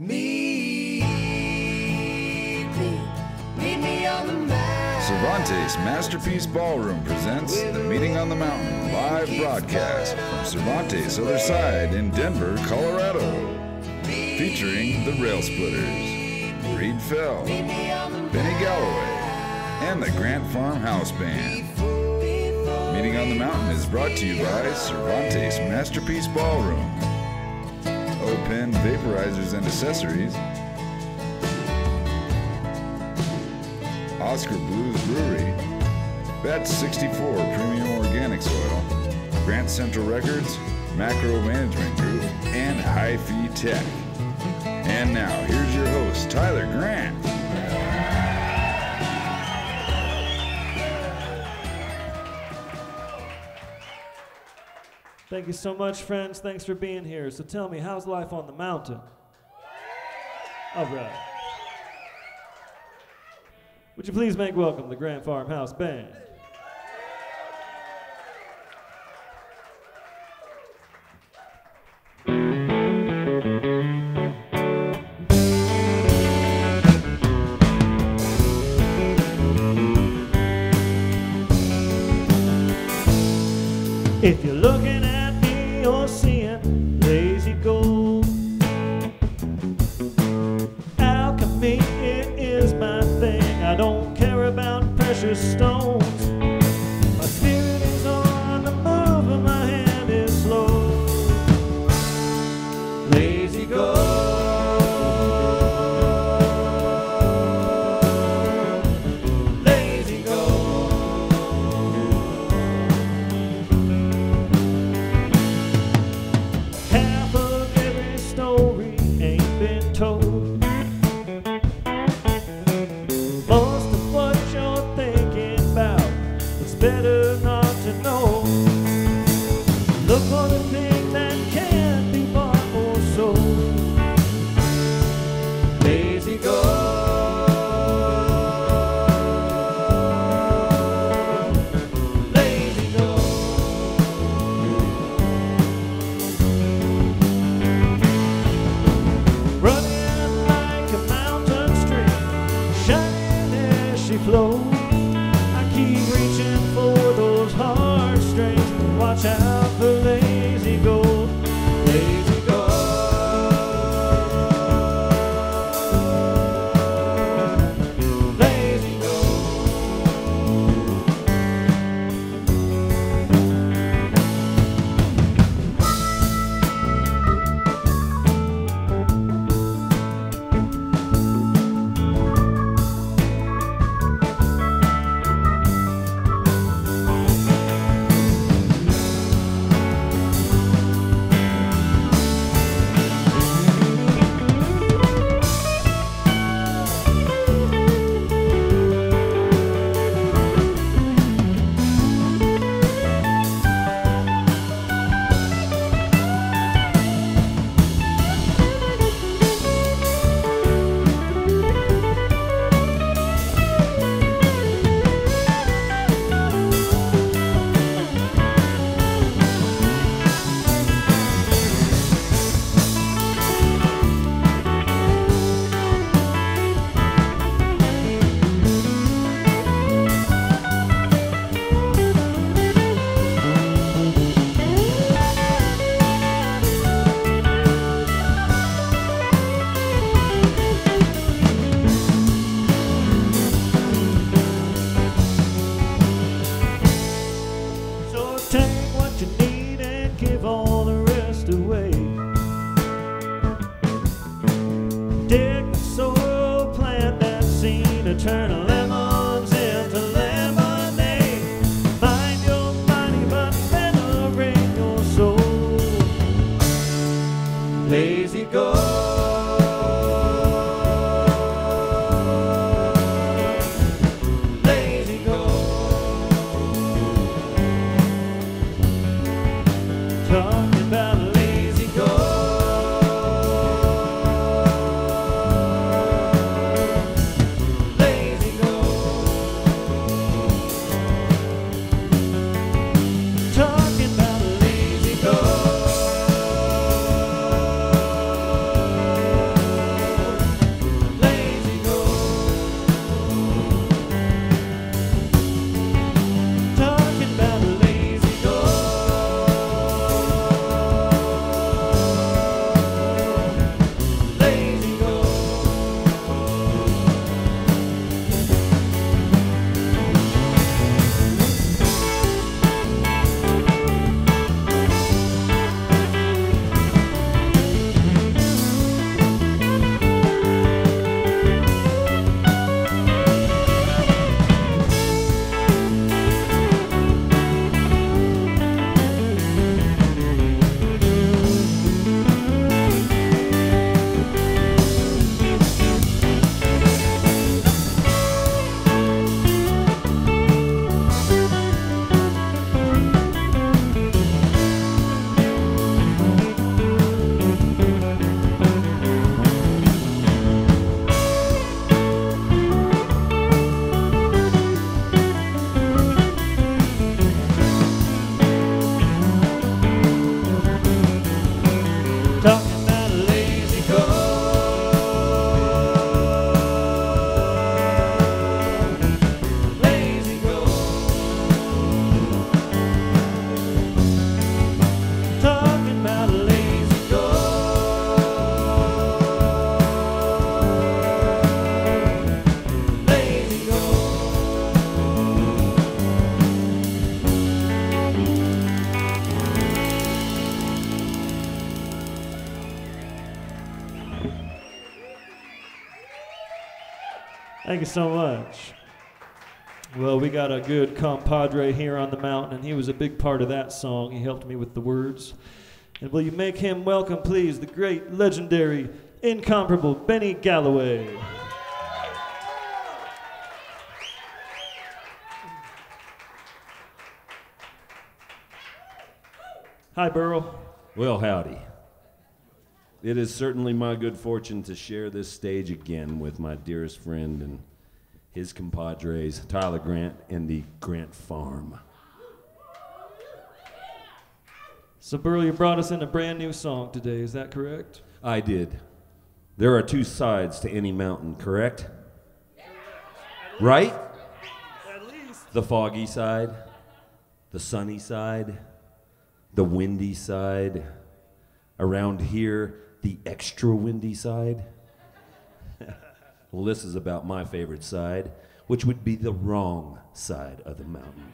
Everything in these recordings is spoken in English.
Meet me on the mountain. Cervantes Masterpiece Ballroom presents the Meeting on the Mountain live broadcast from Cervantes' other side in Denver, Colorado. Featuring the Railsplitters, Reed Foehl, Benny Galloway, and the Grant Farmhouse Band. Meeting on the Mountain is brought to you by Cervantes Masterpiece Ballroom, O.penVAPE Vaporizers and Accessories, Oskar Brewery, Bet 64 Premium Organic Soil, Grant Central Records, Macro Management Group, and Hyphytek. And now, here's your host, Tyler Grant. Thank you so much, friends. Thanks for being here. So tell me, how's life on the mountain? All right. Would you please make welcome the Grant Farmhouse Band? If you're looking at me, you're seeing lazy gold. Alchemy, it is my thing. I don't care about precious stones. My spirit is on the move, and my hand is slow. Lazy gold. Better not to know. Look for the thing that can't be bought or sold. Lazy gold. Lazy gold. Running like a mountain stream, shining as she flows. Keep reaching for those heartstrings. Watch out for lazy gold. Lazy gold. Lazy turn lemons into lemonade. Mind your money, but never bring your soul. Lazy gold. Lazy gold. Talking about lazy gold. Lazy gold. Thank you so much. Well, we got a good compadre here on the mountain, and he was a big part of that song. He helped me with the words. And will you make him welcome, please, the great, legendary, incomparable Benny Galloway. Hi, Burle. Well, howdy. It is certainly my good fortune to share this stage again with my dearest friend and his compadres, Tyler Grant and the Grant Farm. So, Burle, you brought us in a brand new song today, is that correct? I did. There are two sides to any mountain, correct? Right? At least. The foggy side, the sunny side, the windy side. Around here, the extra windy side. Well, this is about my favorite side, which would be the wrong side of the mountain.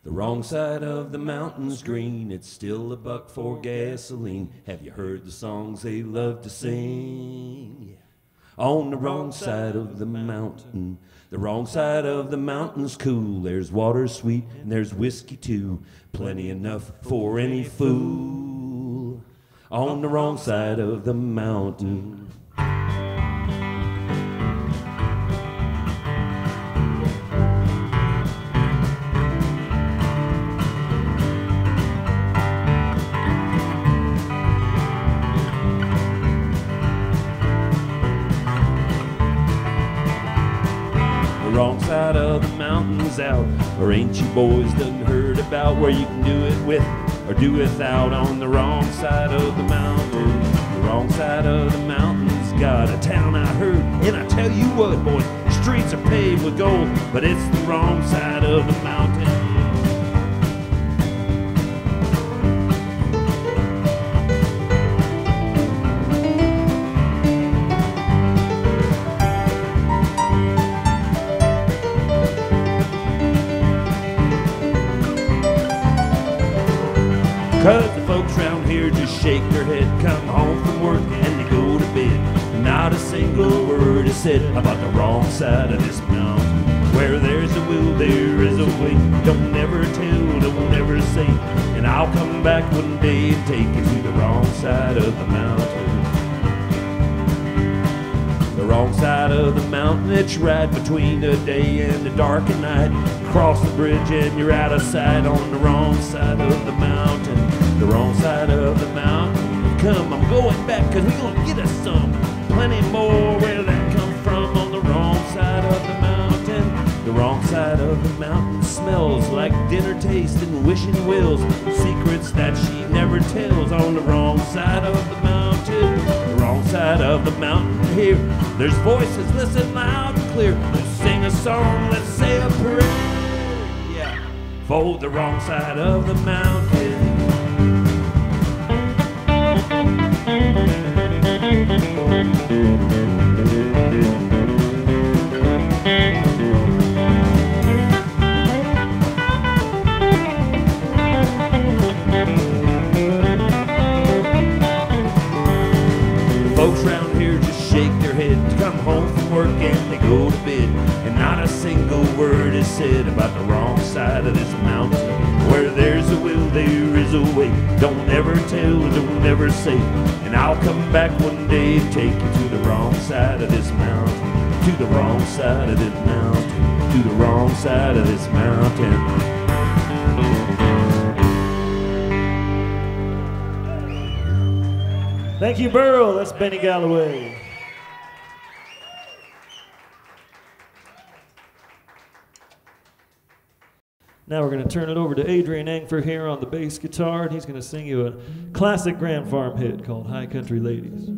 The wrong side of the mountain's green, it's still a buck for gasoline. Have you heard the songs they love to sing? Yeah. On the wrong side of the mountain, the wrong side of the mountain's cool. There's water sweet and there's whiskey too, plenty enough for any fool. On the wrong side of the mountain. Wrong side of the mountain's out, or ain't you boys done heard about where you can do it with or do without? On the wrong side of the mountain, the wrong side of the mountain's got a town I heard, and I tell you what, boys, the streets are paved with gold, but it's the wrong side of the mountain. Cause the folks round here just shake their head, come home from work and they go to bed. Not a single word is said about the wrong side of this mountain. Where there's a will, there is a way. Don't never tell, don't never say. And I'll come back one day and take you to the wrong side of the mountain. The wrong side of the mountain, it's right between the day and the dark at night. Cross the bridge and you're out of sight on the wrong side of the mountain. The wrong side of the mountain. Come, I'm going back cause we gonna get us some. Plenty more where that come from on the wrong side of the mountain. The wrong side of the mountain smells like dinner taste and wishing wills. Secrets that she never tells on the wrong side of the mountain. The wrong side of the mountain here. There's voices, listen loud and clear. Let's sing a song, let's say a prayer. Yeah. For the wrong side of the mountain. Folks round here just shake their head to come home from work and they go to bed. And not a single word is said about the wrong side of this mountain. Where there's a will, there is a way. Don't ever tell, don't ever say. And I'll come back one day and take you to the wrong side of this mountain. To the wrong side of this mountain. To the wrong side of this mountain. Thank you, Burle. That's Benny Galloway. Now we're going to turn it over to Adrian Engfer here on the bass guitar, and he's going to sing you a classic Grant Farm hit called High Country Ladies.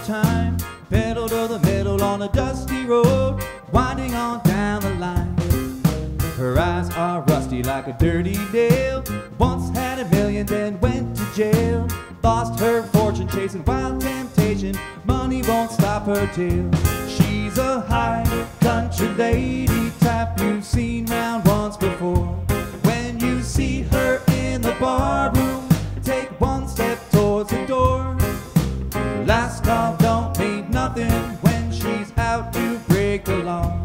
time. Pedal to the middle on a dusty road, winding on down the line. Her eyes are rusty like a dirty nail. Once had $1 million, then went to jail. Lost her fortune chasing wild temptation. Money won't stop her till she's a high country lady type you've seen round once before. When you see her in the barroom, take one step towards the door. Last call don't mean nothing when she's out to break the law.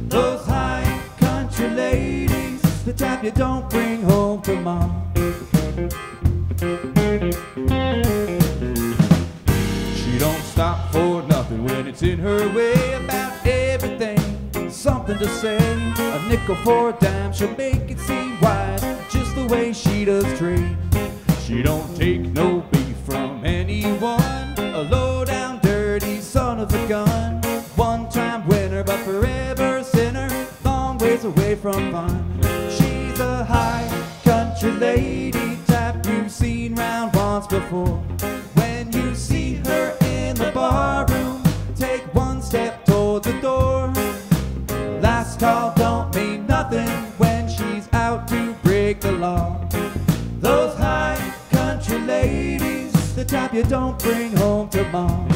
Those high country ladies, the type you don't bring home to mom. She don't stop for nothing when it's in her way. About everything, something to say. A nickel for a dime, she'll make it seem wise, just the way she does trade. She don't take no beef from anyone, a low-down dirty son of a gun. One-time winner, but forever a sinner, long ways away from fun. She's a high country lady type you've seen round once before. When you see her in the barroom, take one step towards the door. Last call don't mean nothing when she's out to break the law. Those high country ladies, the type you don't bring home to mom.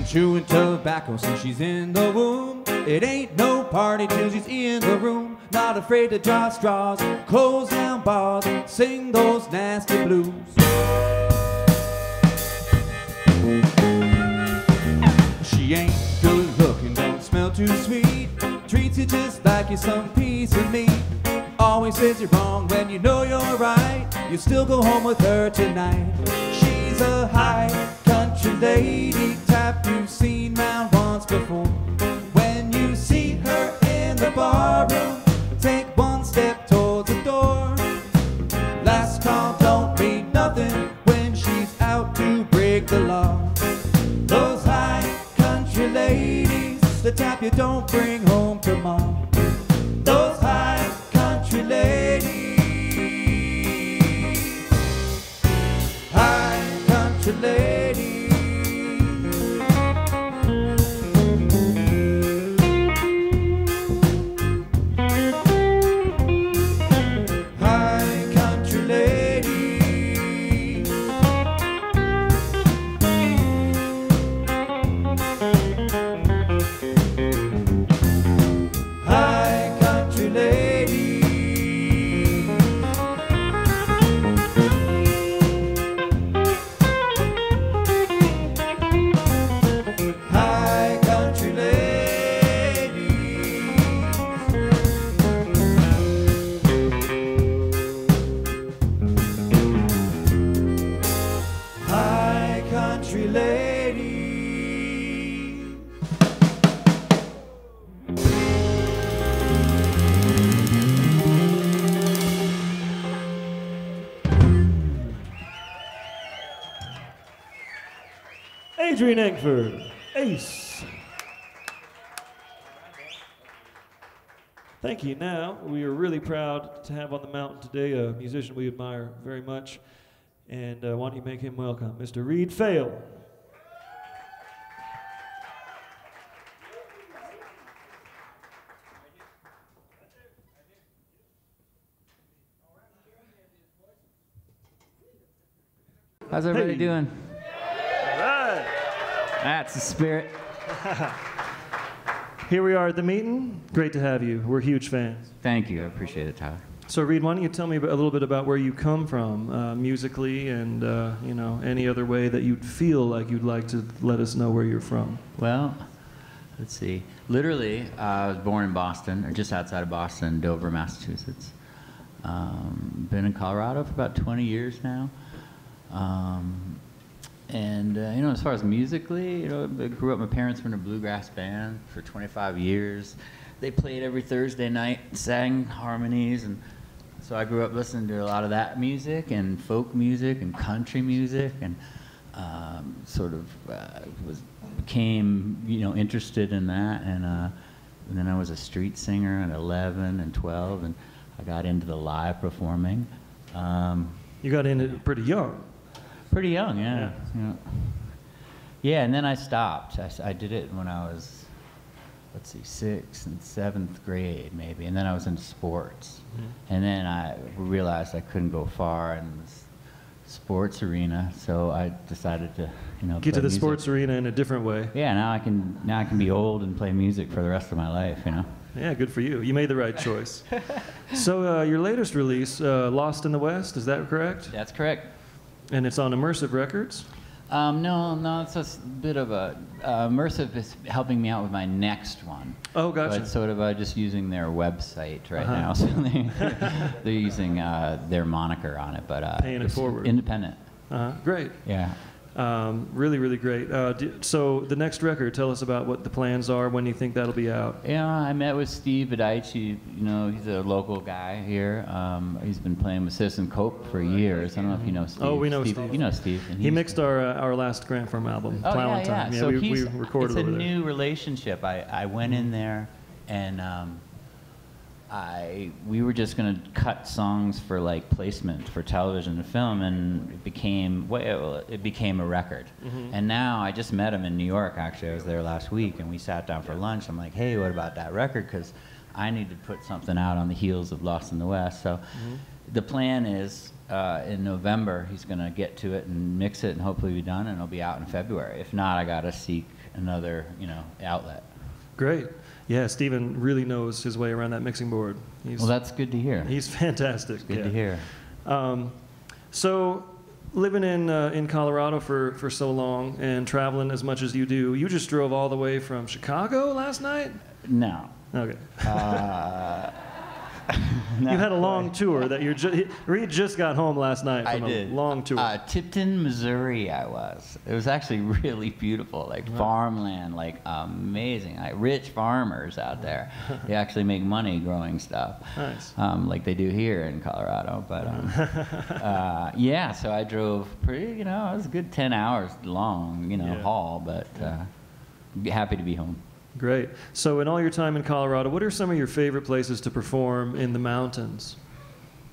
Chewing tobacco since she's in the womb. It ain't no party till she's in the room. Not afraid to draw straws, close down bars, sing those nasty blues. She ain't good looking, don't smell too sweet. Treats you just like you're some piece of meat. Always says you're wrong when you know you're right. You still go home with her tonight. She's a high country lady type you've seen round once before. When you see her in the barroom, take one step towards the door. Last call don't mean nothing when she's out to break the law. Those high country ladies, the type you don't bring home to mom. Those high country ladies, high country ladies. Adrian Enkford, Ace. Thank you. Now, we are really proud to have on the mountain today a musician we admire very much. And why don't you make him welcome, Mr. Reed Foehl. How's everybody Hey. doing? All right. That's the spirit. Here we are at the meeting. Great to have you. We're huge fans. Thank you. I appreciate it, Tyler. So, Reed, why don't you tell me a little bit about where you come from musically and, you know, any other way that you'd feel like you'd like to let us know where you're from? Well, let's see. Literally, I was born in Boston, or just outside of Boston, Dover, Massachusetts. Been in Colorado for about 20 years now. And, you know, as far as musically, you know, I grew up, my parents were in a bluegrass band for 25 years. They played every Thursday night, sang harmonies, and so I grew up listening to a lot of that music and folk music and country music, and became, you know, interested in that. And then I was a street singer at 11 and 12, and I got into the live performing. You got into it pretty young. Pretty young, yeah. Yeah, and then I stopped. I did it when I was, let's see, 6th and 7th grade maybe, and then I was into sports. Mm-hmm. And then I realized I couldn't go far in this sports arena, so I decided to, you know, Get to the music. sports arena in a different way. Yeah, now I can be old and play music for the rest of my life, you know. Yeah, good for you. You made the right choice. So your latest release, Lost in the West, is that correct? That's correct. And it's on Immersive Records? No, it's a bit of a... Immersive is helping me out with my next one. Oh, gotcha. But sort of just using their website right now. So they're using their moniker on it, but Paying it forward. Independent. Great. Yeah. Really, really great. So the next record, tell us about what the plans are, when you think that'll be out. Yeah, I met with Steve Badaichi. You know, he's a local guy here. He's been playing with Citizen Cope for years. I don't know if you know Steve. Oh, we know Steve. You know Steve. And He mixed our last Grant Farm album, Oh, Plowing yeah. Time. Yeah, So we recorded it's over a there. new relationship. I went in there, and we were just going to cut songs for like placement for television and film, and it became a record. Mm-hmm. And now I just met him in New York. Actually, I was there last week, and we sat down for lunch. I'm like, hey, what about that record? Because I need to put something out on the heels of Lost in the West. So the plan is in November he's going to get to it and mix it, and hopefully be done, and it'll be out in February. If not, I got to seek another, you know, outlet. Great. Yeah, Steven really knows his way around that mixing board. Well, that's good to hear. He's fantastic. It's good to hear. So, living in Colorado for so long and traveling as much as you do, you just drove all the way from Chicago last night? No. Okay. No, you had a long tour that Reed just got home last night from a long tour. Tipton, Missouri, I was. It was actually really beautiful, like farmland, like amazing. Rich farmers out there. They actually make money growing stuff. Nice. Like they do here in Colorado. But yeah, so I drove pretty, you know, it was a good 10 hours long, you know, haul, but happy to be home. Great. So in all your time in Colorado, what are some of your favorite places to perform in the mountains?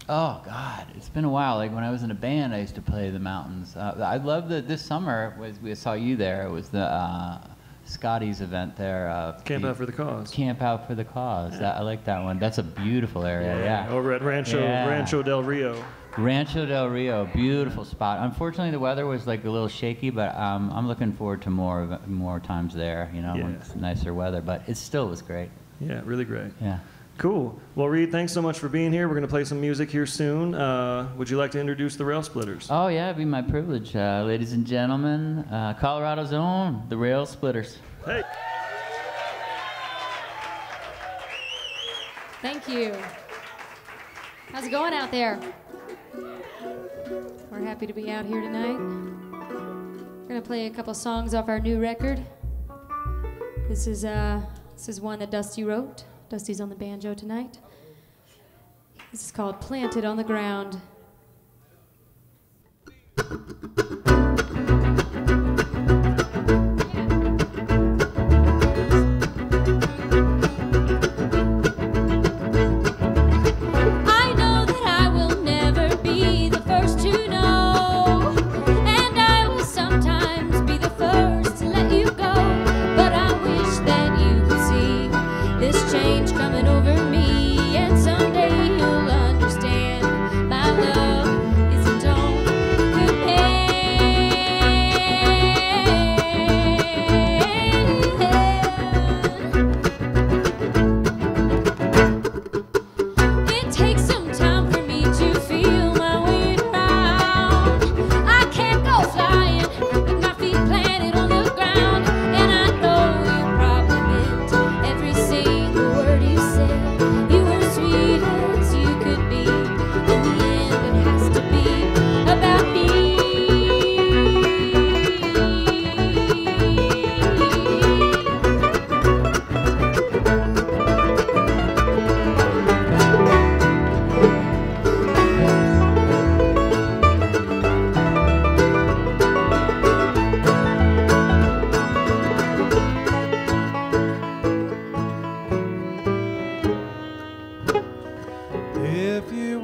Oh, God. It's been a while. Like, when I was in a band, I used to play the mountains. I love this summer, we saw you there. It was the Scotty's event there. Camp Out for the Cause. Camp Out for the Cause. Yeah. I like that one. That's a beautiful area, yeah. Over at Rancho Del Rio. Rancho Del Rio, beautiful spot. Unfortunately, the weather was like a little shaky, but I'm looking forward to more times there, you know, when it's nicer weather. But it still was great. Yeah, really great. Yeah. Cool. Well, Reed, thanks so much for being here. We're going to play some music here soon. Would you like to introduce the Railsplitters? Oh, yeah, it'd be my privilege. Ladies and gentlemen, Colorado's own, the Railsplitters. Hey. Thank you. How's it going out there? We're happy to be out here tonight. We're gonna play a couple songs off our new record. This is one that Dusty wrote. Dusty's on the banjo tonight. This is called Planted on the Ground. Change coming over me, and someday you'll understand my love.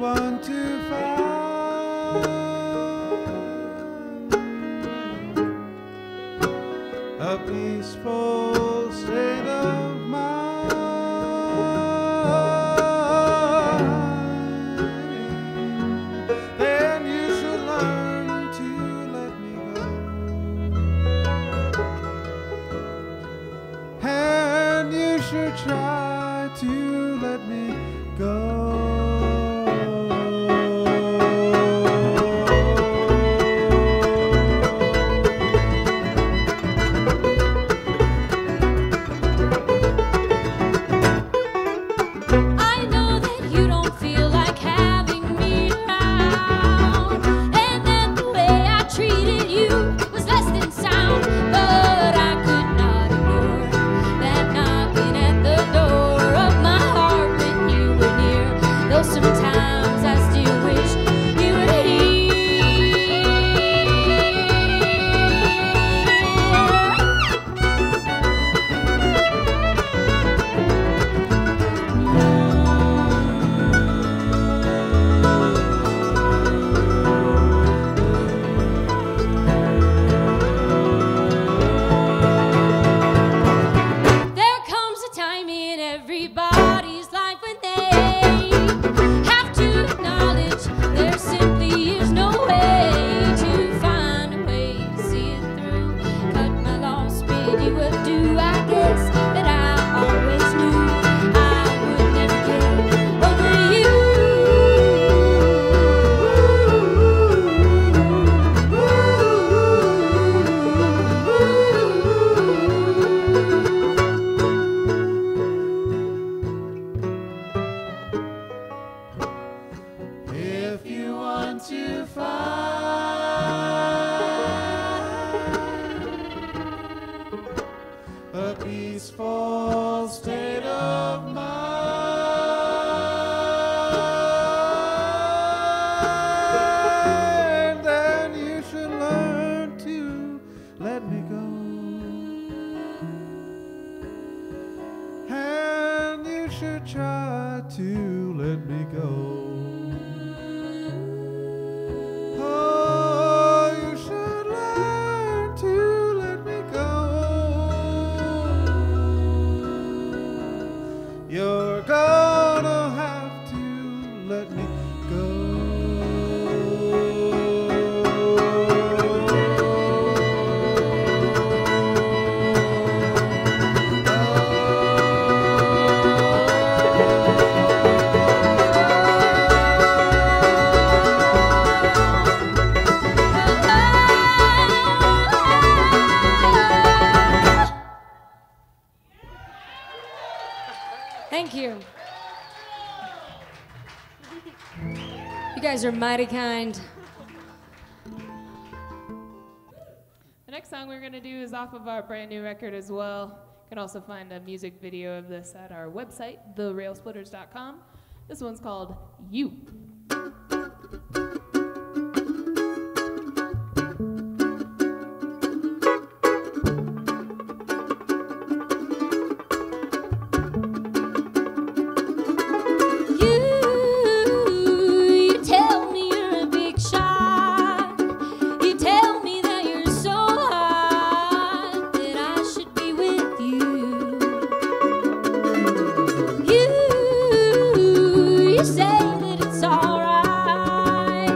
want to find a peaceful state of mind, then you should learn to let me go, and you should try to let me go. Are mighty kind. The next song we're going to do is off of our brand new record as well. You can also find a music video of this at our website, therailsplitters.com. This one's called You. Say that it's alright.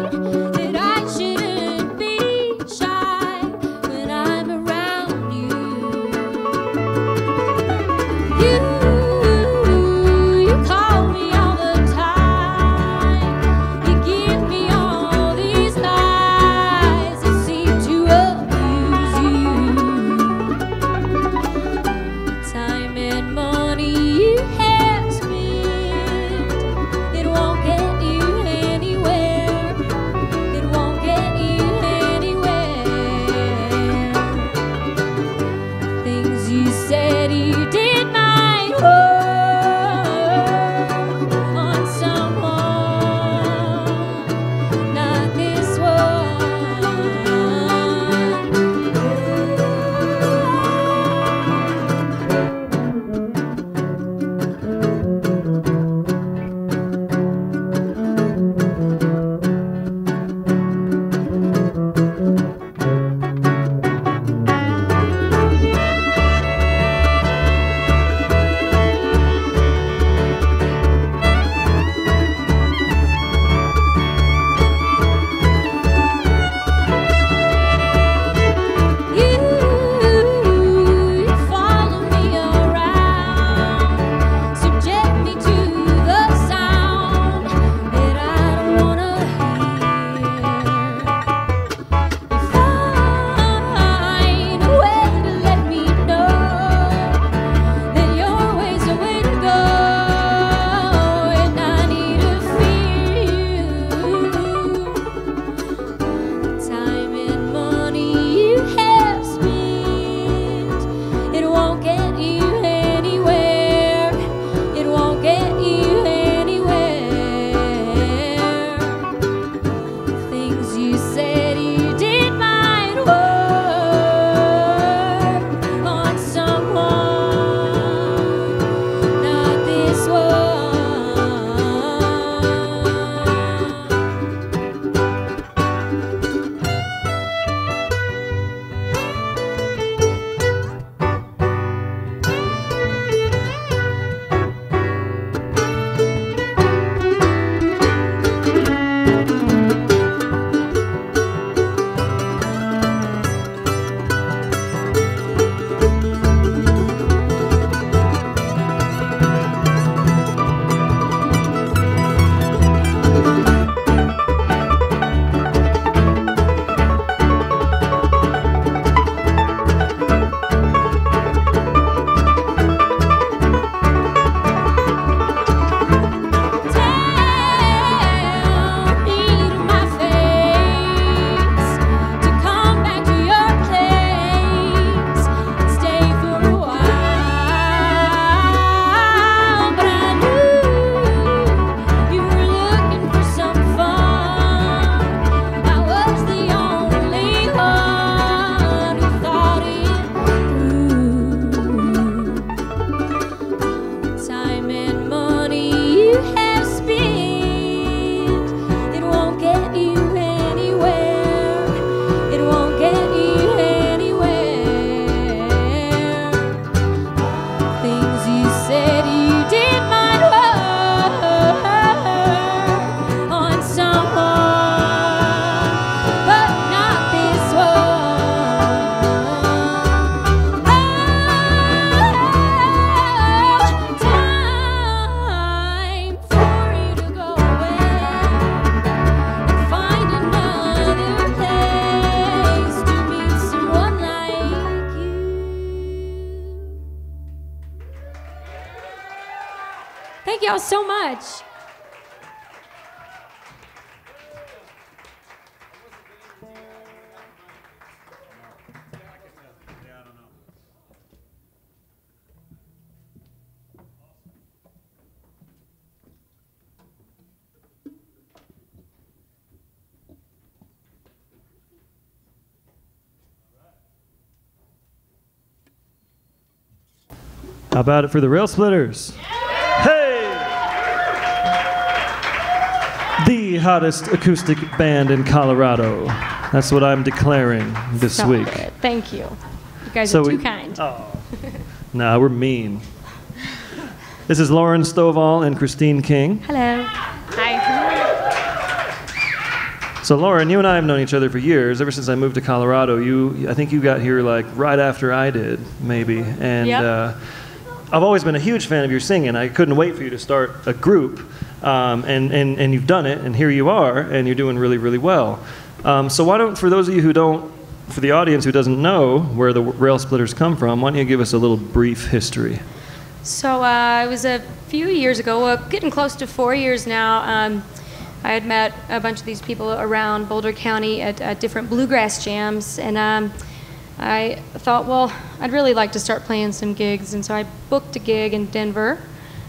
y'all so much. How about it for the Railsplitters? Hey! The hottest acoustic band in Colorado. That's what I'm declaring this Stop week. it. Thank you. You guys So are too we- kind. Oh. Nah, we're mean. This is Lauren Stovall and Christine King. Hello. Hi. So Lauren, you and I have known each other for years. Ever since I moved to Colorado, I think you got here like right after I did, maybe. And Yep. I've always been a huge fan of your singing. I couldn't wait for you to start a group, and you've done it, and here you are, and you're doing really, really well. So why don't, for those of you who don't, for the audience who doesn't know where the Railsplitters come from, why don't you give us a little brief history? So it was a few years ago, getting close to 4 years now. I had met a bunch of these people around Boulder County at different bluegrass jams, and I thought, well, I'd really like to start playing some gigs, and so I booked a gig in Denver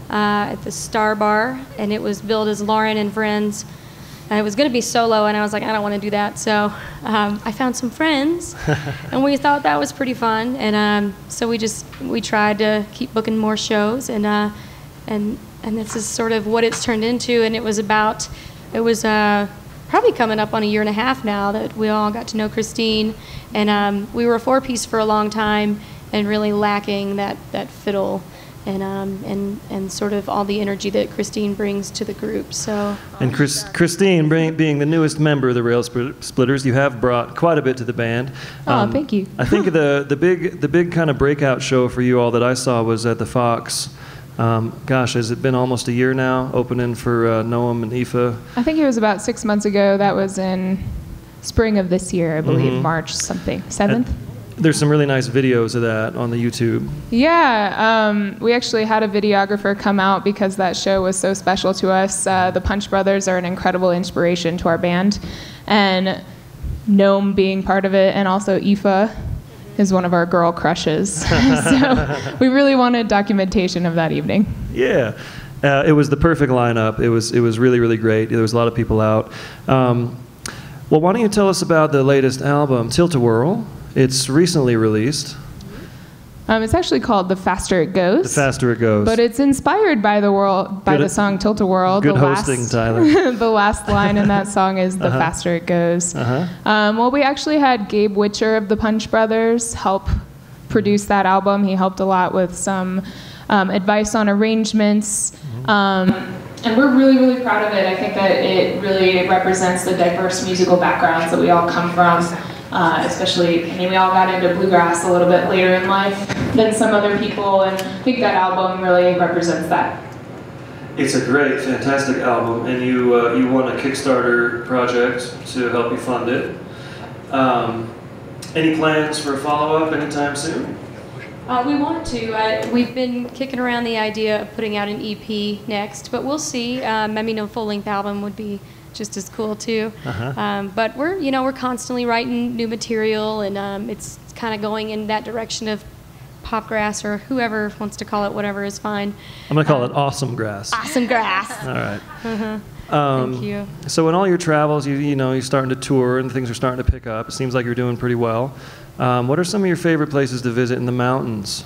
at the Star Bar, and it was billed as Lauren and Friends. And it was going to be solo, and I was like, I don't want to do that. So I found some friends, and we thought that was pretty fun. And so we tried to keep booking more shows, and this is sort of what it's turned into. And it was probably coming up on a year and a half now that we all got to know Christine, and we were a four-piece for a long time, and really lacking that fiddle. And sort of all the energy that Christine brings to the group. So. And Christine, being the newest member of the Railsplitters, you have brought quite a bit to the band. Thank you. I think the big kind of breakout show for you all that I saw was at the Fox. Gosh, has it been almost a year now? Opening for Noam and Aoife. I think it was about 6 months ago. That was in spring of this year, I believe, March something, 7th. There's some really nice videos of that on the YouTube. Yeah, we actually had a videographer come out because that show was so special to us. The Punch Brothers are an incredible inspiration to our band, and Noam being part of it, and also Aoife is one of our girl crushes. So we really wanted documentation of that evening. Yeah, it was the perfect lineup. It was really, really great. There was a lot of people out. Well, why don't you tell us about the latest album, Tilt-A-Whirl? It's recently released. It's actually called The Faster It Goes. The Faster It Goes. But it's inspired by the song Tilt-A-Whirl. Good hosting, Tyler. The last line in that song is The Faster It Goes. Well, we actually had Gabe Witcher of the Punch Brothers help produce that album. He helped a lot with some advice on arrangements. And we're really, really proud of it. I think that it really represents the diverse musical backgrounds that we all come from. Especially, I mean, we all got into bluegrass a little bit later in life than some other people, and I think that album really represents that. It's a great, fantastic album, and you won a Kickstarter project to help you fund it. Any plans for a follow-up anytime soon? We want to. We've been kicking around the idea of putting out an EP next, but we'll see. I mean, a full-length album would be just as cool too. But we're constantly writing new material, and it's kind of going in that direction of popgrass, or whoever wants to call it whatever is fine. I'm gonna call it awesome grass. Awesome grass. All right. Thank you. So in all your travels, you're starting to tour and things are starting to pick up. It seems like you're doing pretty well. What are some of your favorite places to visit in the mountains?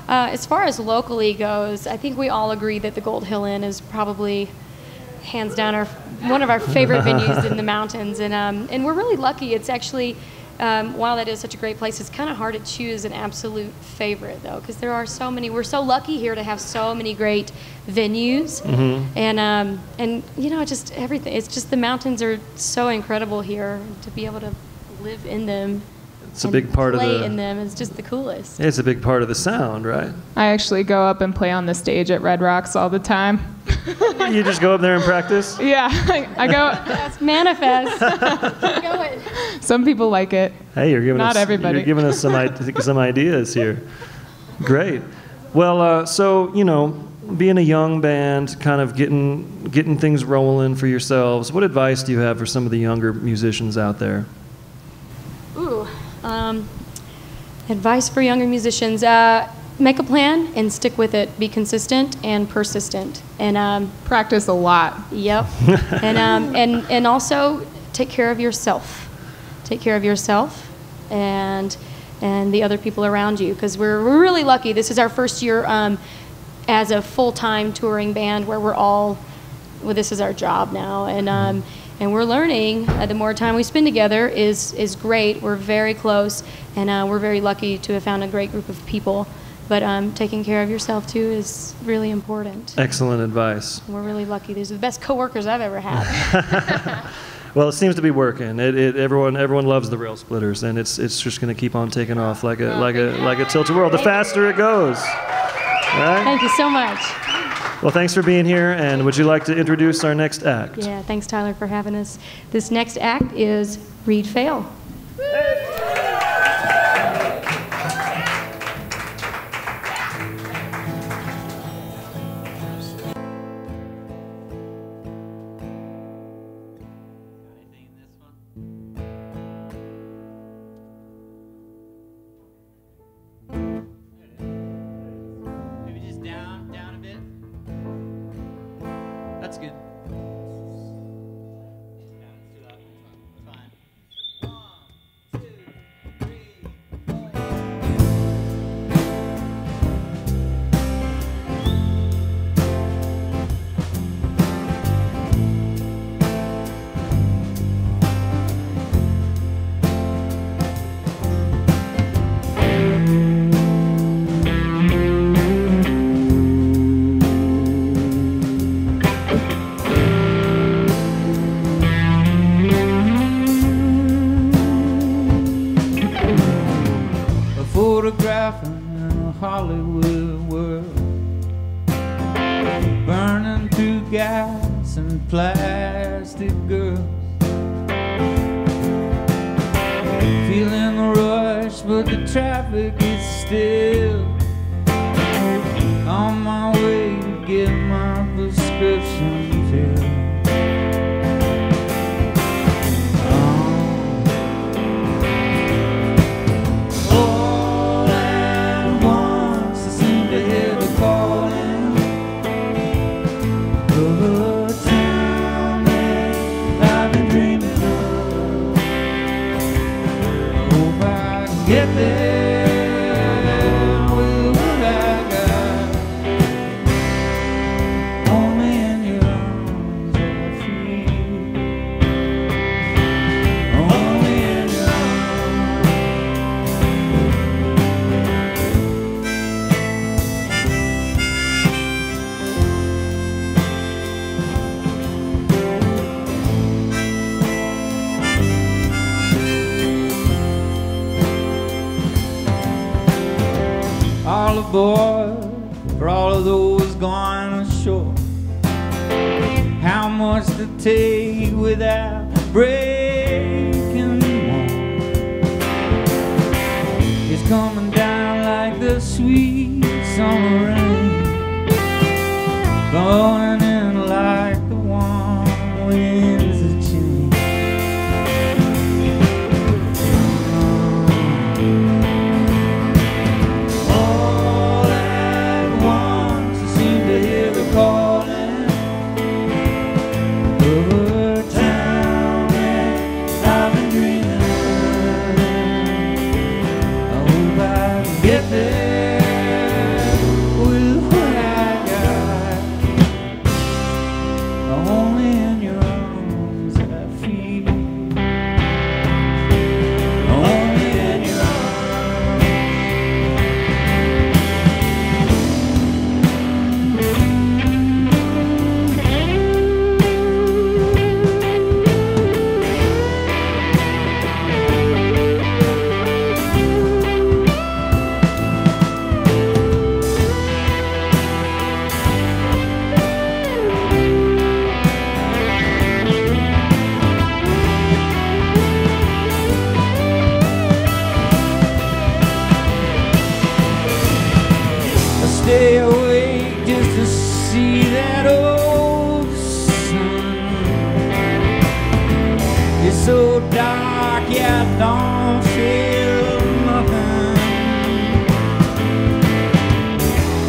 As far as locally goes, I think we all agree that the Gold Hill Inn is probably hands down one of our favorite venues in the mountains, and we're really lucky. It's actually, while that is such a great place, it's kind of hard to choose an absolute favorite though, because there are so many. We're so lucky here to have so many great venues, and just everything. It's just the mountains are so incredible here. To be able to live in them, it's a big part of play in them is just the coolest. It's a big part of the sound, right? I actually go up and play on the stage at Red Rocks all the time. You just go up there and practice? Yeah, I go. That's manifest. Keep going. Some people like it. Hey, you're giving Not us everybody. You're giving us some ideas here. Great. Well, so being a young band, kind of getting things rolling for yourselves, what advice do you have for some of the younger musicians out there? Ooh, advice for younger musicians: make a plan and stick with it. Be consistent and persistent, and practice a lot. Yep, and also take care of yourself. Take care of yourself, and the other people around you, because we're really lucky. This is our first year as a full-time touring band where we're all, well, this is our job now, and we're learning. The more time we spend together is great. We're very close, and we're very lucky to have found a great group of people. But taking care of yourself too is really important. Excellent advice. We're really lucky. These are the best coworkers I've ever had. Well, it seems to be working. Everyone loves the Railsplitters, and it's just going to keep on taking off like a tilt-a-whirl. The faster it goes. All right? Thank you so much. Well, thanks for being here, and would you like to introduce our next act? Yeah, thanks, Tyler, for having us. This next act is Foehl. That's good. Hollywood world, burning through gas and plastic girls, feeling the rush but the traffic is still on my way to get my prescription filled. Get there with what I got, only in your arms I feel, only in your all aboard, for all of those going ashore. How much to take without breaking one? It's coming down like the sweet summer rain, blowing in like the warm winds of change. Calling over town that I've been dreaming of. I hope I can get there with what I got. It's so dark, yeah, I don't feel nothing.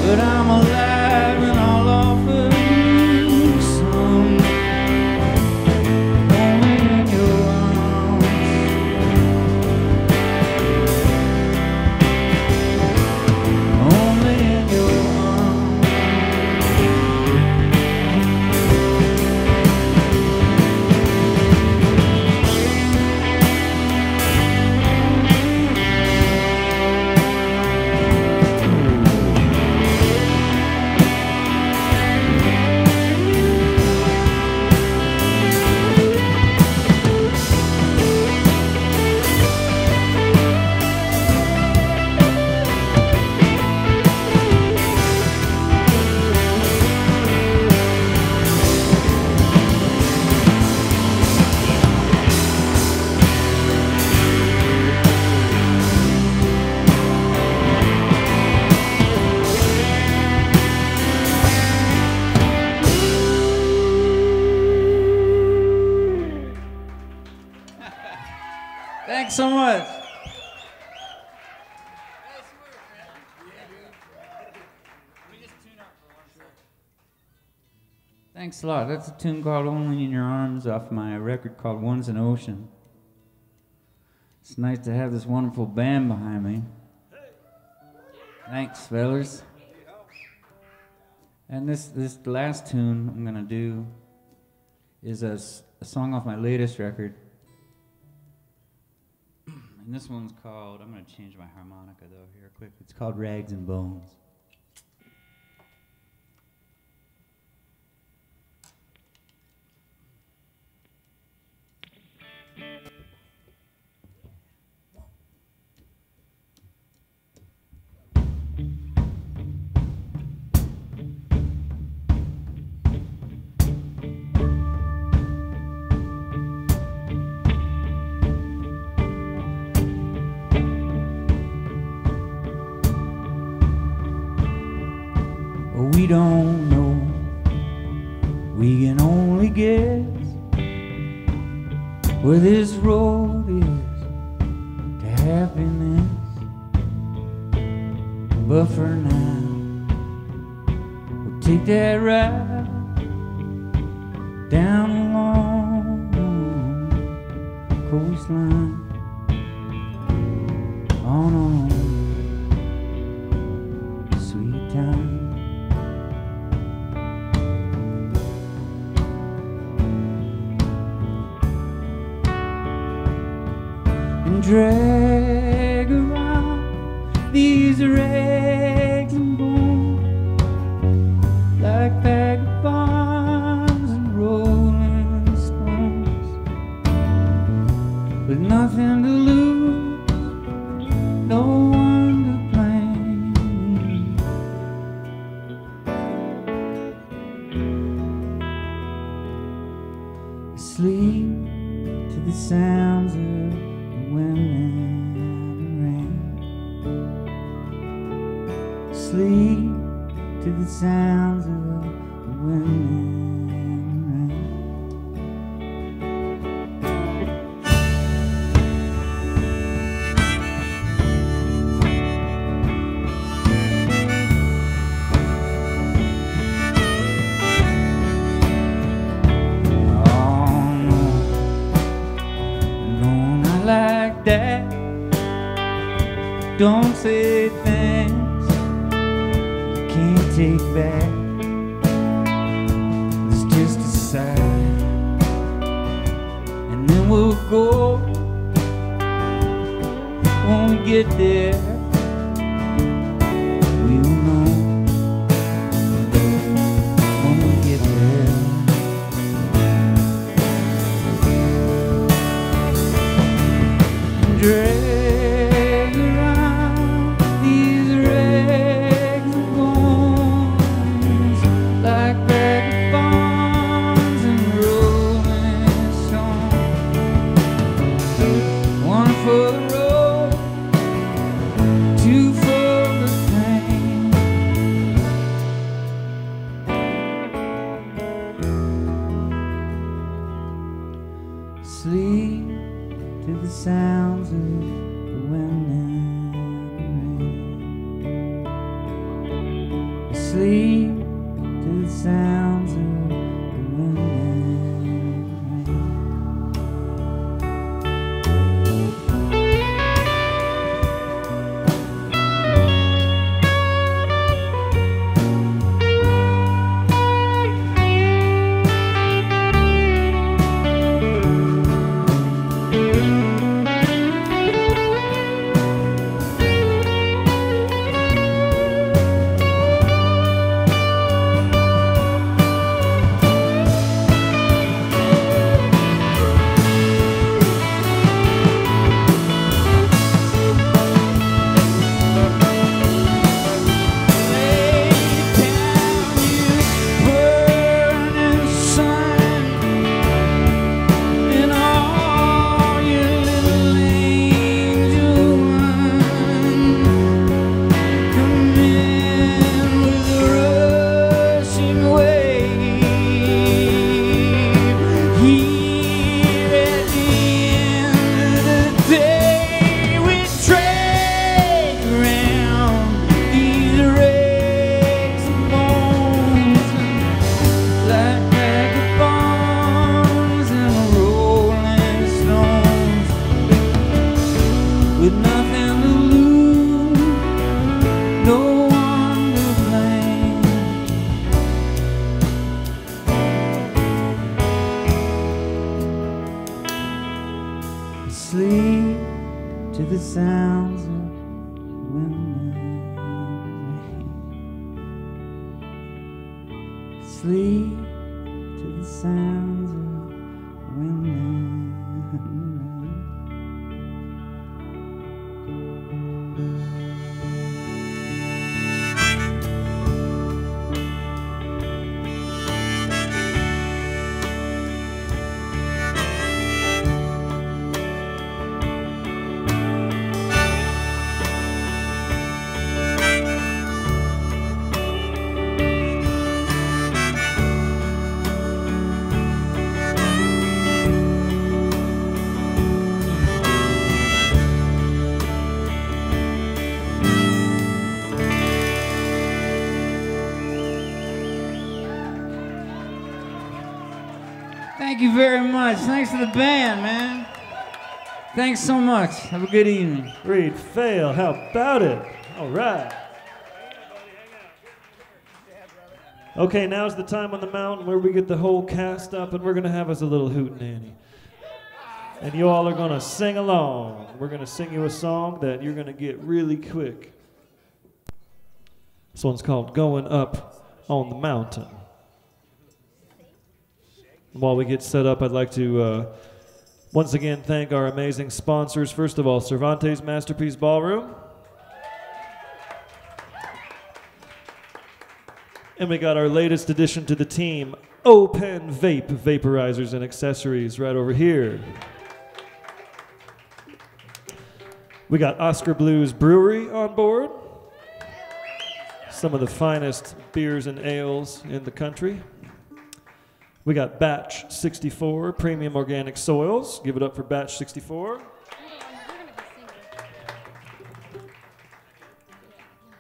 But I'm alive and I'll offer you some. Only in your arms. Only in your arms. Thanks so much. Thanks a lot. That's a tune called Only in Your Arms off my record called One's an Ocean. It's nice to have this wonderful band behind me. Thanks, fellas. And this last tune I'm gonna do is a song off my latest record. And this one's called, I'm gonna change my harmonica though here quick. It's called Rags and Bones. We don't know, we can only guess where this road is to happiness. But for now, we'll take that ride down along the coastline on sweet time. Drag around these rags and bones like vagabonds and rolling stones, with nothing to lose, no one to blame. Sleep to the sounds of wind and rain. Sleep to the sounds of the wind and rain. Oh no, not like that. Don't say things you can't take back. It's just a sigh, and then we'll go when we get there. We'll know when we get there. Drag around these rags and bones like vagabonds and rolling stones. One for the road, Sleep to the sounds of the wind and rain. Sleep to the sounds of the wind and sleep to the sounds of wind and rain. Sleep to the sounds of wind and rain. Thank you very much. Thanks to the band, man. Thanks so much. Have a good evening. Reed Foehl, how about it? All right. Okay, now's the time on the mountain where we get the whole cast up and we're going to have us a little hootenanny. And you all are going to sing along. We're going to sing you a song that you're going to get really quick. This one's called Going Up on the Mountain. While we get set up, I'd like to once again thank our amazing sponsors. First of all, Cervantes Masterpiece Ballroom. And we got our latest addition to the team, O.penVAPE Vaporizers and Accessories right over here. We got Oskar Blues Brewery on board. Some of the finest beers and ales in the country. We got Batch 64 Premium Organic Soils. Give it up for Batch 64.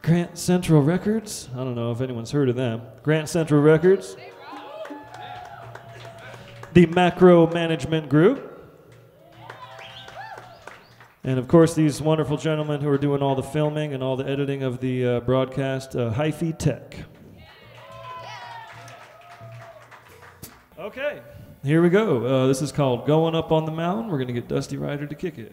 Grant Central Records. I don't know if anyone's heard of them. Grant Central Records. The Macro Management Group. And of course, these wonderful gentlemen who are doing all the filming and all the editing of the broadcast, Hyphytek. Okay, here we go. This is called Going Up on the Mountain. We're going to get Dusty Ryder to kick it.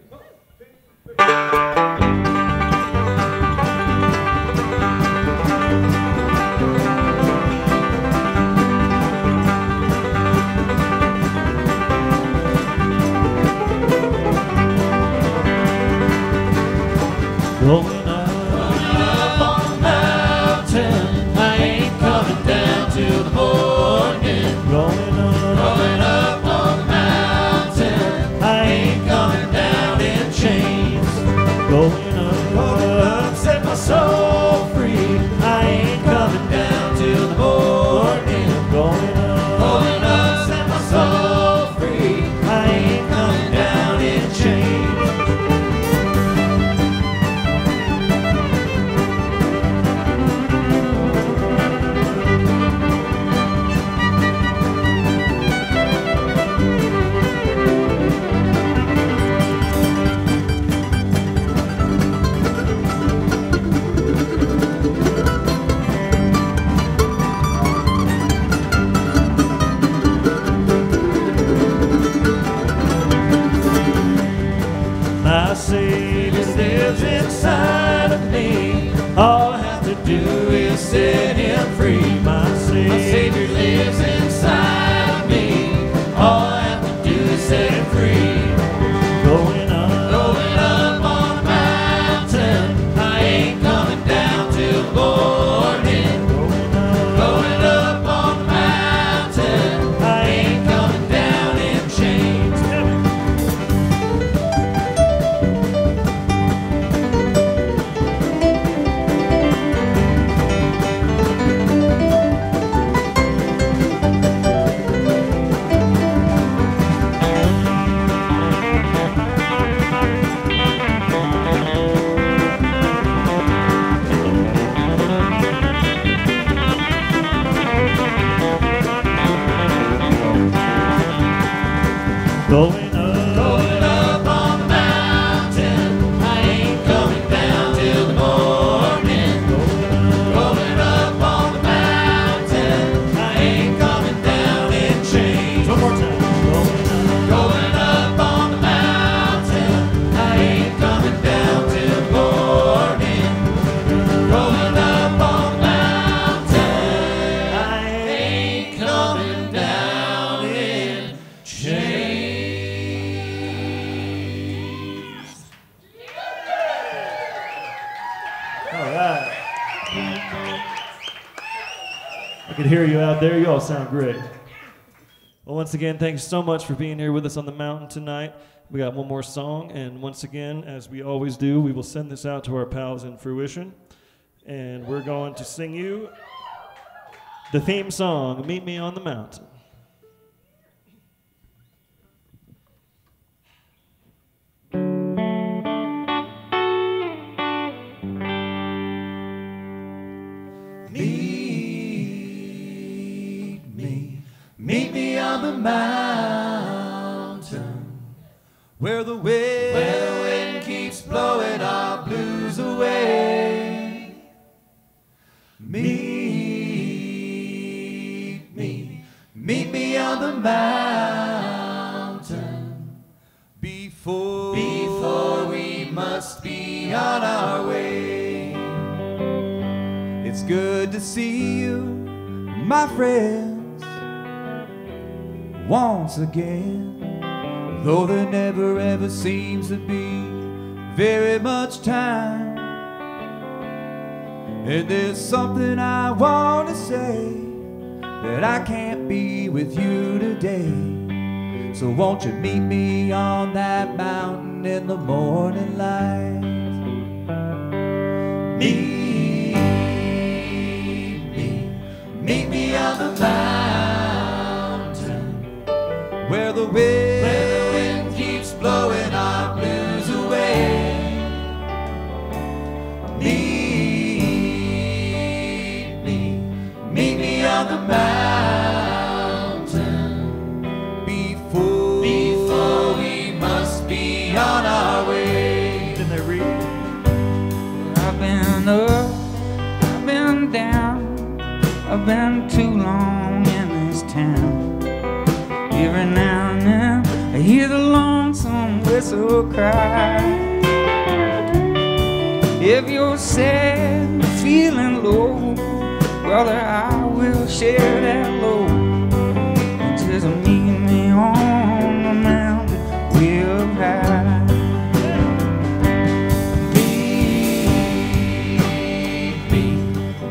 Going up on the mountain, I ain't coming down till the morning. Going up on the mountain, I ain't coming down in chains. Going up, set my soul free. I ain't coming down till the morning. Going up, set my soul free. I ain't coming inside of me. All I have to do is set him free. My Savior lives inside of me. All I have to do is set him free. Going up on the mountain. I ain't coming down till morning. Going up on the mountain. I ain't coming down in chains. Going up on the mountain. I ain't coming down till the morning. Going up on the mountain. I ain't coming down in chains. One more time. Going up on the mountain. I ain't coming down till the morning. Going up on the mountain. I ain't coming down in chains. All right. I can hear you out there. You all sound great. Well, once again, thanks so much for being here with us on the mountain tonight. We got one more song, and once again, as we always do, we will send this out to our pals in Fruition, and we're going to sing you the theme song, Meet Me on the Mountain. Meet me on the mountain, where the wind keeps blowing our blues away. Meet me on the mountain, before we must be on our way. It's good to see you, my friends, once again, though there never ever seems to be very much time. And there's something I want to say that I can't be with you today. So won't you meet me on that mountain in the morning light? Meet me on the mountain, where the wind keeps blowing our blues away. Meet me on the mountain, before we must be on our way. Didn't they read? I've been up, I've been down, I've been too long in this town. Every now and then I hear the lonesome whistle cry. If you're sad and feeling low, brother, I will share that load. Just meet me on the mountain real high.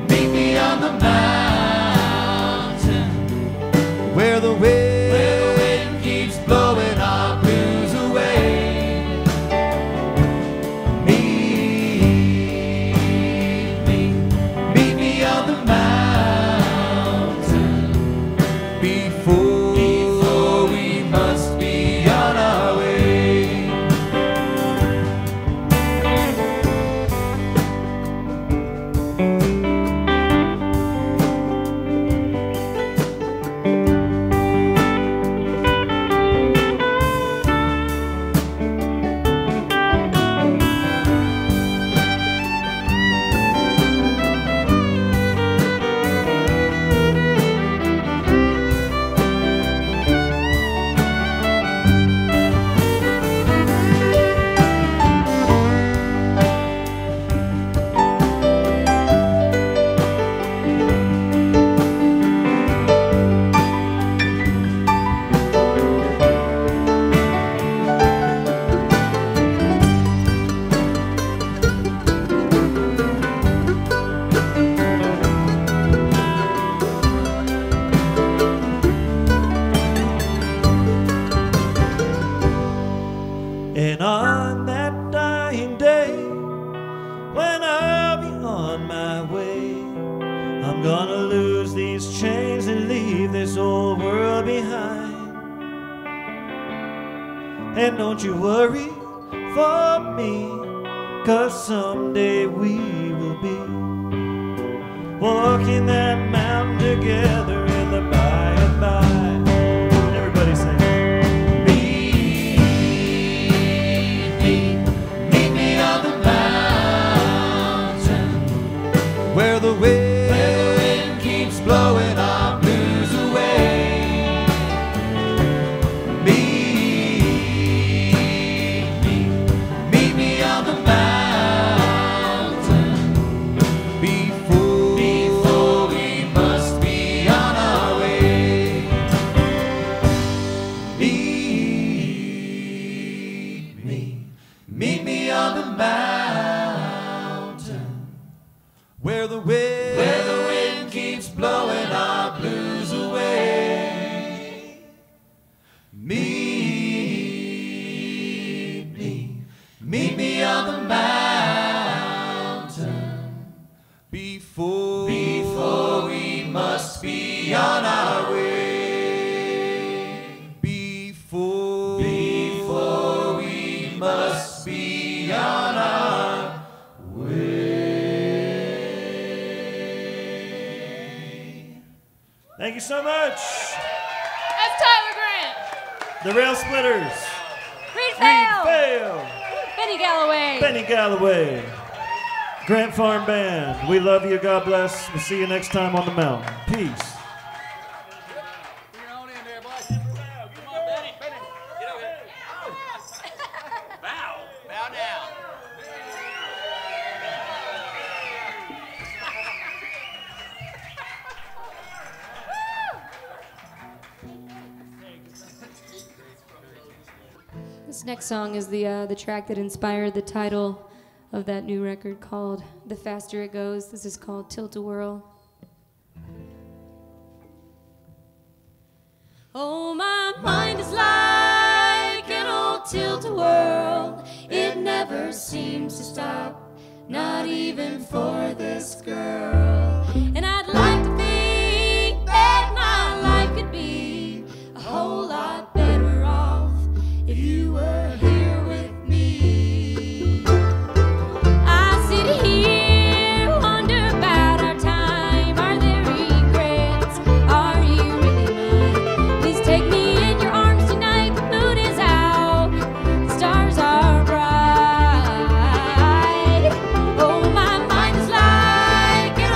Meet me on the mountain, where the wind keeps blowing our blues away. Meet me on the mountain, And don't you worry for me, 'cause someday we will be walking that mountain together in the by and by. Everybody sing. Meet me on the mountain where the wind keeps blowing our blues away. Meet me on the mountain before we must be on our way. Meet me on the mountain where the wind keeps blowing our blues away. Meet me on the mountain before we must be on our way. Before we must be on our way. Thank you so much. That's Tyler Grant. The Railsplitters. Reed Foehl. Foehl. Benny Galloway. Benny Galloway. Grant Farm Band. We love you. God bless. We'll see you next time on the mountain. Peace. This next song is the track that inspired the title of that new record called The Faster It Goes. This is called Tilt-A-Whirl. Oh, my mind is like an old tilt-a-whirl. It never seems to stop, not even for this girl. And I'd like to think that my life could be a whole lot better off if you were here with me. I sit here, wonder about our time. Are there regrets? Are you really mine? Please take me in your arms tonight. The moon is out, the stars are bright. Oh, my mind is like an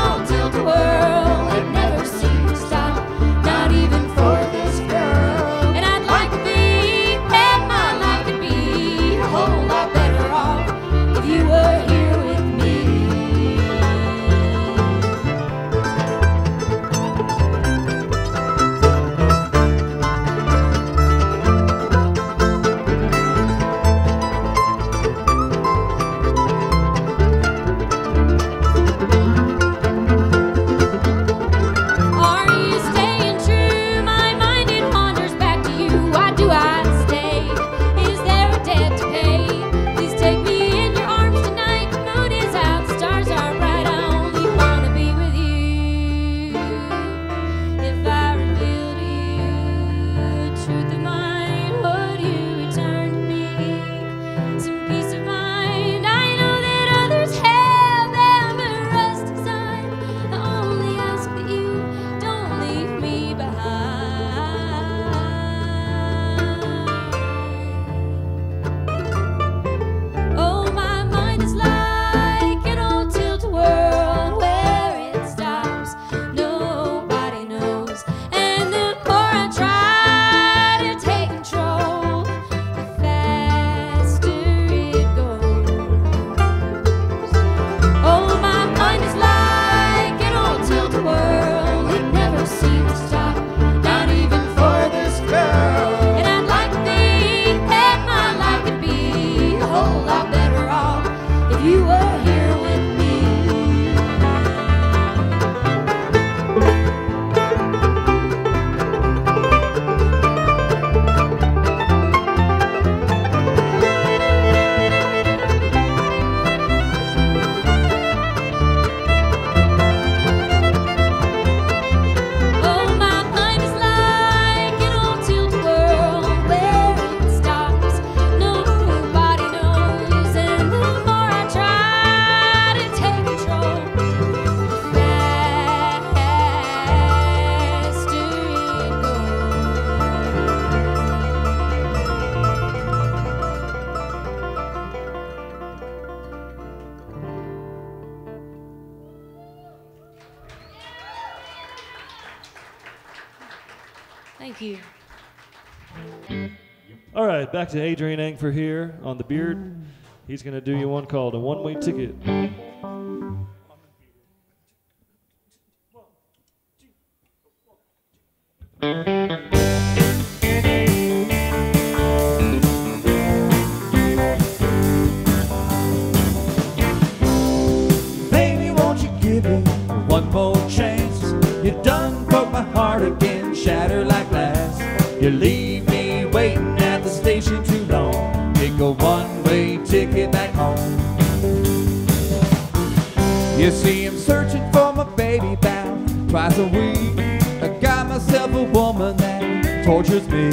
Thank you. All right, back to Adrian Angfer here on the beard. He's going to do you one called A One-Way Ticket. Baby, won't you give me one more chance? You done broke my heart again, shattered like glass. You leave me waiting at the station too long. Take a one-way ticket back home. You see, I'm searching for my baby about twice a week. I got myself a woman that tortures me.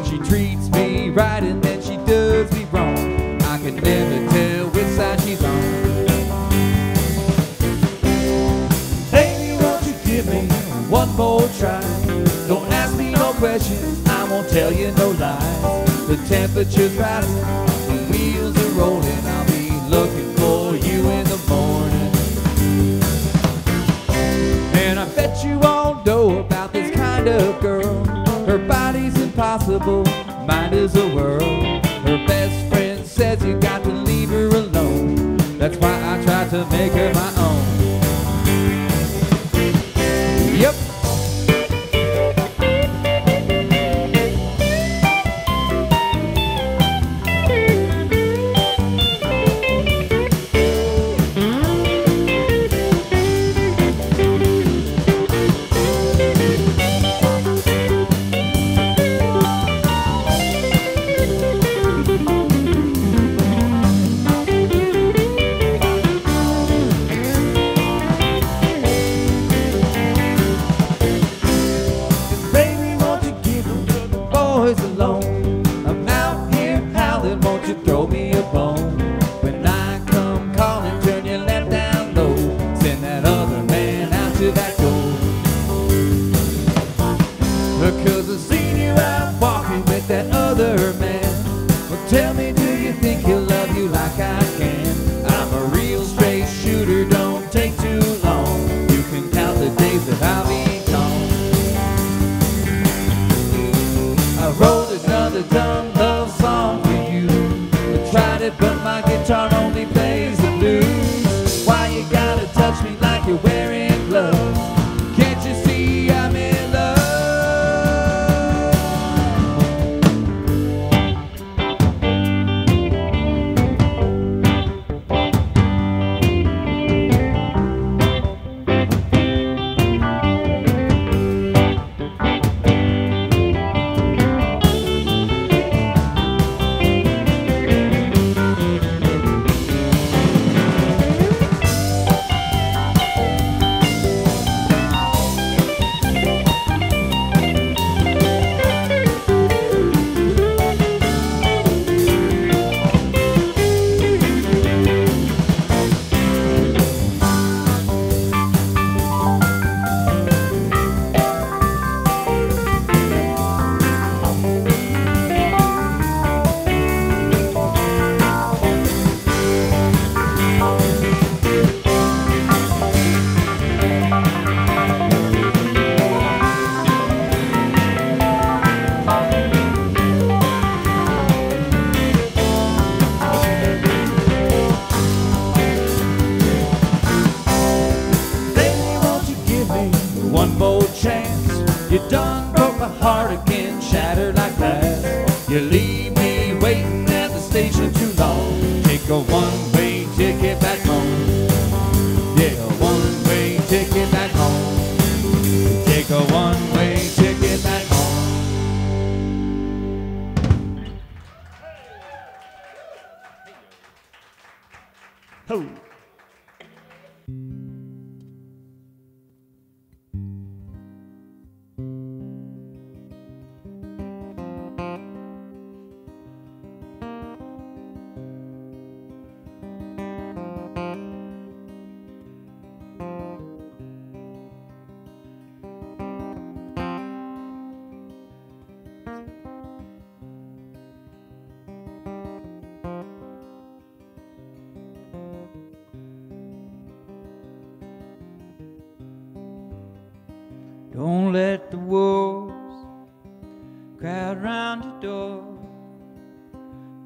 She treats me right and then she does me wrong. I can never tell which side she's on. Baby, won't you give me one more try? Don't ask me no questions, I won't tell you no lies. The temperature's rising, the wheels are rolling. I'll be looking for you in the morning. And I bet you all know about this kind of girl. Her body's impossible, mind is a whirl. Her best friend says you got to leave her alone. That's why I try to make her my own. Yep. Don't let the wolves